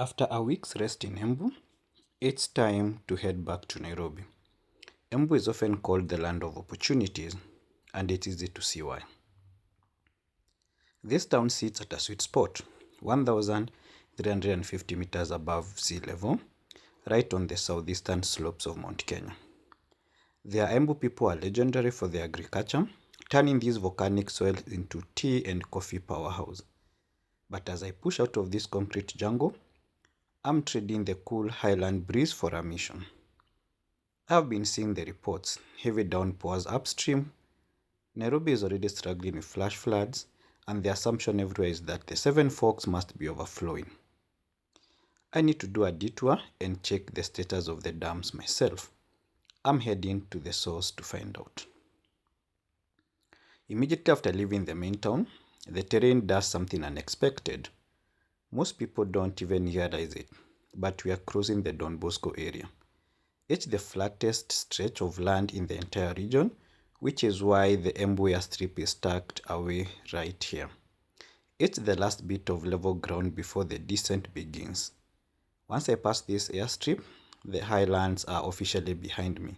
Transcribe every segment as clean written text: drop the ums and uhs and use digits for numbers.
After a week's rest in Embu, it's time to head back to Nairobi. Embu is often called the land of opportunities, and it's easy to see why. This town sits at a sweet spot, 1,350 meters above sea level, right on the southeastern slopes of Mount Kenya. The Embu people are legendary for their agriculture, turning these volcanic soils into tea and coffee powerhouse. But as I push out of this concrete jungle, I'm trading the cool highland breeze for a mission. I've been seeing the reports, heavy downpours upstream. Nairobi is already struggling with flash floods, and the assumption everywhere is that the Seven Forks must be overflowing. I need to do a detour and check the status of the dams myself. I'm heading to the source to find out. Immediately after leaving the main town, the terrain does something unexpected. Most people don't even realize it, but we are crossing the Don Bosco area. It's the flattest stretch of land in the entire region, which is why the Embu airstrip is tucked away right here. It's the last bit of level ground before the descent begins. Once I pass this airstrip, the highlands are officially behind me.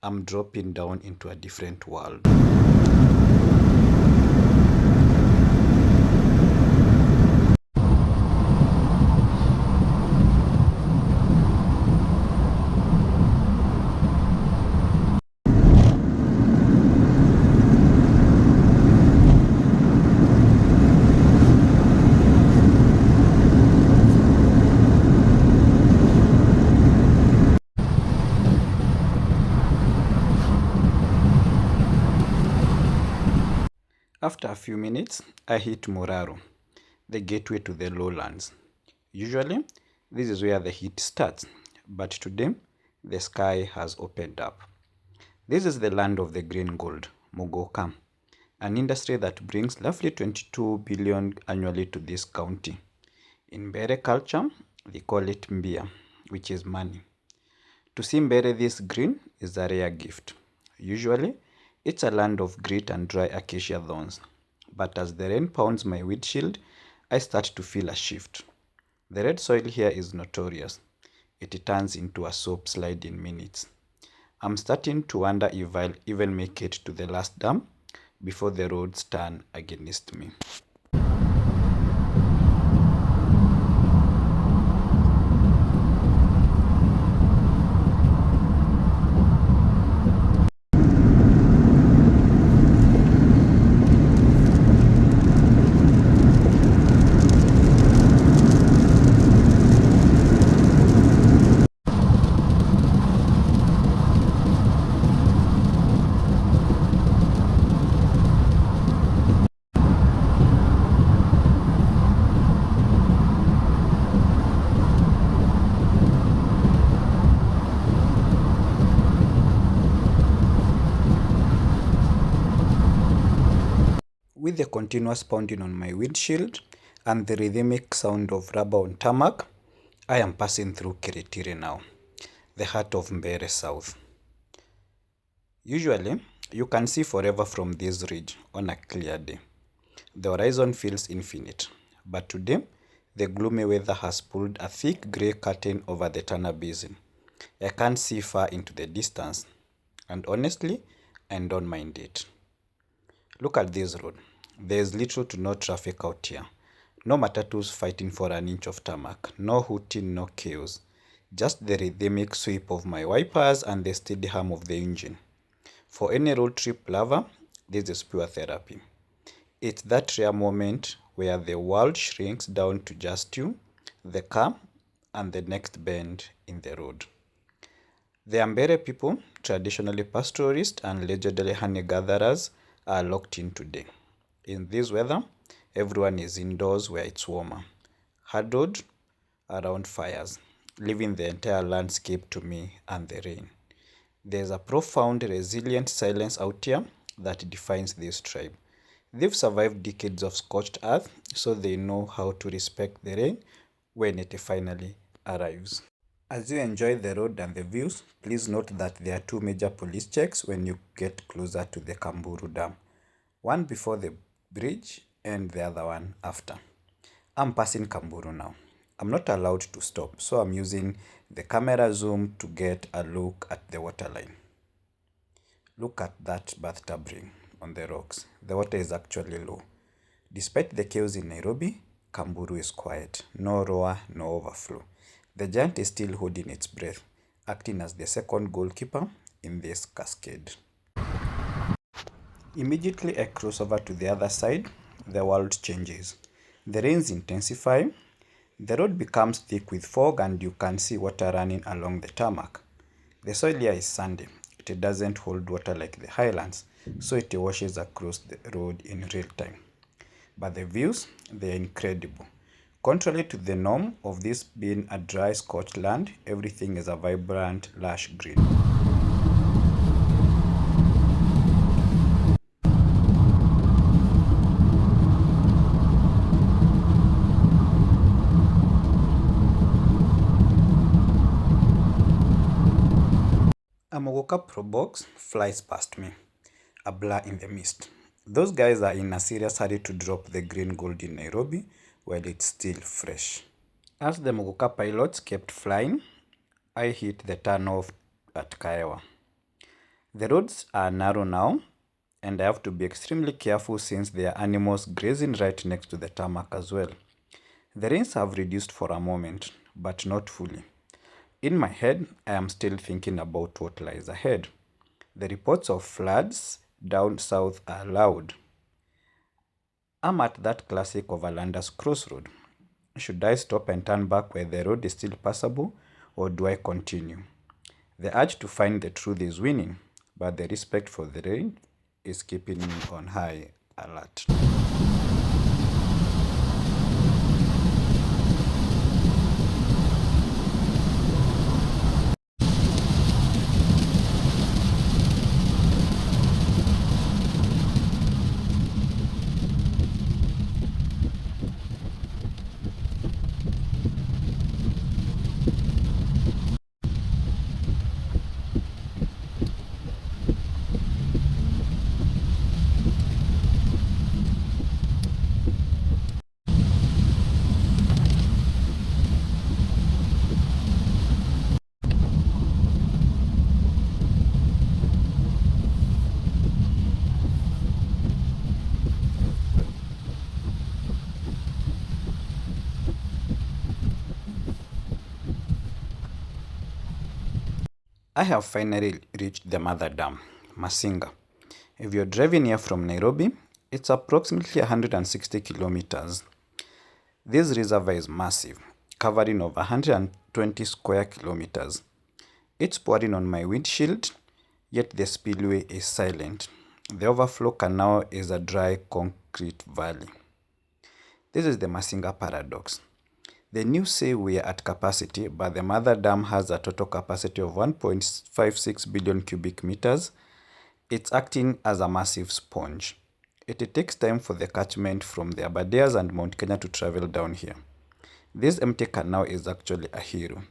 I'm dropping down into a different world. After a few minutes, I hit Moraro, the gateway to the lowlands. Usually, this is where the heat starts, but today, the sky has opened up. This is the land of the green gold, Mogoka, an industry that brings roughly 22 billion annually to this county. In Mbere culture, they call it Mbia, which is money. To see Mbere this green is a rare gift. Usually, it's a land of grit and dry acacia thorns. But as the rain pounds my windshield, I start to feel a shift. The red soil here is notorious. It turns into a soap slide in minutes. I'm starting to wonder if I'll even make it to the last dam before the roads turn against me. With the continuous pounding on my windshield and the rhythmic sound of rubber on tarmac, I am passing through Kiritiri now, the heart of Mbere South. Usually, you can see forever from this ridge on a clear day. The horizon feels infinite, but today, the gloomy weather has pulled a thick grey curtain over the Tana Basin. I can't see far into the distance, and honestly, I don't mind it. Look at this road. There is little to no traffic out here. No matatus fighting for an inch of tarmac, no hooting, no chaos. Just the rhythmic sweep of my wipers and the steady hum of the engine. For any road trip lover, this is pure therapy. It's that rare moment where the world shrinks down to just you, the car, and the next bend in the road. The Ambere people, traditionally pastoralists and legendary honey gatherers, are locked in today. In this weather, everyone is indoors where it's warmer, huddled around fires, leaving the entire landscape to me and the rain. There's a profound, resilient silence out here that defines this tribe. They've survived decades of scorched earth, so they know how to respect the rain when it finally arrives. As you enjoy the road and the views, please note that there are two major police checks when you get closer to the Kamburu Dam. One before the bridge and the other one after. I'm passing Kamburu now. I'm not allowed to stop, so I'm using the camera zoom to get a look at the waterline. Look at that bathtub ring on the rocks. The water is actually low. Despite the chaos in Nairobi, Kamburu is quiet. No roar, no overflow. The giant is still holding its breath, acting as the second goalkeeper in this cascade. Immediately I cross over to the other side, the world changes. The rains intensify, the road becomes thick with fog, and you can see water running along the tarmac. The soil here is sandy. It doesn't hold water like the highlands, so it washes across the road in real time. But the views, they're incredible. Contrary to the norm of this being a dry scorched land, everything is a vibrant, lush green. A Mogoka Pro Box flies past me, a blur in the mist. Those guys are in a serious hurry to drop the green gold in Nairobi while it's still fresh. As the Mogoka pilots kept flying, I hit the turnoff at Kaiwa. The roads are narrow now, and I have to be extremely careful since there are animals grazing right next to the tarmac as well. The rains have reduced for a moment, but not fully. In my head, I am still thinking about what lies ahead. The reports of floods down south are loud. I'm at that classic overlanders crossroad. Should I stop and turn back where the road is still passable, or do I continue? The urge to find the truth is winning, but the respect for the rain is keeping me on high alert. I have finally reached the mother dam, Masinga. If you're driving here from Nairobi, it's approximately 160 kilometers. This reservoir is massive, covering over 120 square kilometers. It's pouring on my windshield, yet the spillway is silent. The overflow canal is a dry concrete valley. This is the Masinga paradox. The news say we are at capacity, but the mother dam has a total capacity of 1.56 billion cubic meters. It's acting as a massive sponge. It takes time for the catchment from the Aberdares and Mount Kenya to travel down here. This empty canal is actually a hero.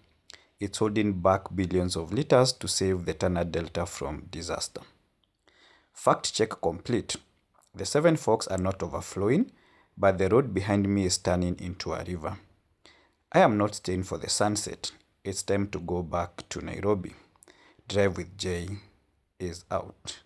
It's holding back billions of liters to save the Tana Delta from disaster. Fact check complete. The Seven Forks are not overflowing, but the road behind me is turning into a river. I am not staying for the sunset. It's time to go back to Nairobi. Drive with Jay is out.